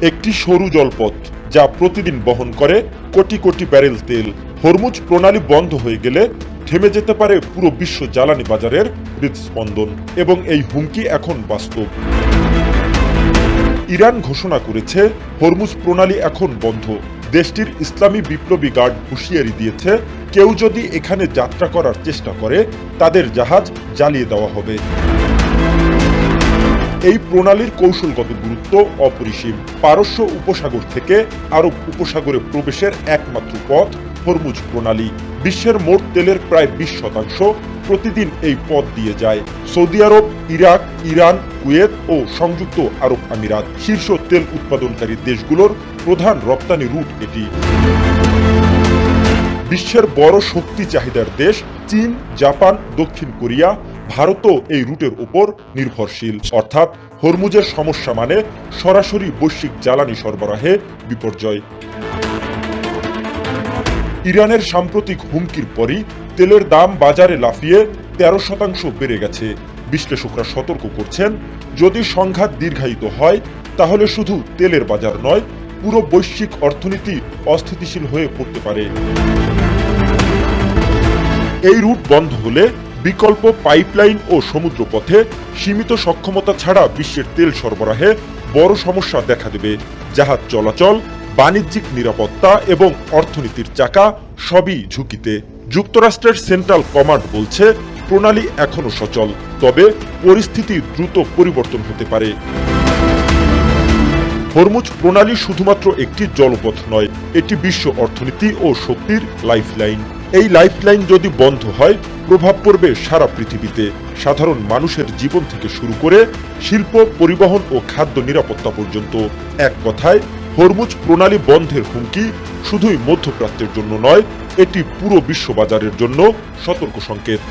একটি সরু জলপথ যা প্রতিদিন বহন করে কোটি কোটি ব্যারেল তেল। হরমুজ প্রণালী বন্ধ হয়ে গেলে থেমে যেতে পারে পুরো বিশ্ব জ্বালানি বাজারের হৃদস্পন্দন, এবং এই হুমকি এখন বাস্তব। ইরান ঘোষণা করেছে হরমুজ প্রণালী এখন বন্ধ। দেশটির ইসলামী বিপ্লবী গার্ড হুঁশিয়ারি দিয়েছে, কেউ যদি এখানে যাত্রা করার চেষ্টা করে তাদের জাহাজ জ্বালিয়ে দেওয়া হবে। এই প্রণালীর কৌশলগত গুরুত্ব অপরিসীম। পারস্য উপসাগর থেকে আরব উপসাগরে প্রবেশের একমাত্র পথ হরমুজ প্রণালী। বিশ্বের মোট তেলের প্রায় 20% প্রতিদিন এই পথ দিয়ে যায়। সৌদি আরব, ইরাক, ইরান, কুয়েত ও সংযুক্ত আরব আমিরাত শীর্ষ তেল উৎপাদনকারী দেশগুলোর প্রধান রপ্তানি রুট এটি। বিশ্বের বড় শক্তি চাহিদার দেশ চীন, জাপান, দক্ষিণ কোরিয়া, ভারতও এই রুটের উপর নির্ভরশীল। অর্থাৎ হরমুজের সমস্যা মানে সরাসরি বৈশ্বিক জ্বালানি সরবরাহে বিপর্যয়। ইরানের সাম্প্রতিক হুমকির পরই তেলের দাম বাজারে লাফিয়ে 13% বেড়ে গেছে। বিশ্লেষকরা সতর্ক করছেন, যদি সংঘাত দীর্ঘায়িত হয় তাহলে শুধু তেলের বাজার নয়, পুরো বৈশ্বিক অর্থনীতি অস্থিতিশীল হয়ে পড়তে পারে। এই রুট বন্ধ হলে বিকল্প পাইপলাইন ও সমুদ্রপথে সীমিত সক্ষমতা ছাড়া বিশ্বের তেল সরবরাহে বড় সমস্যা দেখা দেবে। জাহাজ চলাচল, বাণিজ্যিক নিরাপত্তা এবং অর্থনীতির চাকা সবই ঝুঁকিতে। যুক্তরাষ্ট্রের সেন্ট্রাল কমান্ড বলছে, প্রণালী এখনো সচল, তবে পরিস্থিতি দ্রুত পরিবর্তন হতে পারে। হরমুজ প্রণালী শুধুমাত্র একটি জলপথ নয়, এটি বিশ্ব অর্থনীতি ও শক্তির লাইফলাইন। এই লাইফলাইন যদি বন্ধ হয়, প্রভাব পড়বে সারা পৃথিবীতে। সাধারণ মানুষের জীবন থেকে শুরু করে শিল্প, পরিবহন ও খাদ্য নিরাপত্তা পর্যন্ত। এক কথায়, হরমুজ প্রণালী বন্ধের হুমকি শুধুই মধ্যপ্রাচ্যের জন্য নয়, এটি পুরো বিশ্ববাজারের জন্য সতর্ক সংকেত।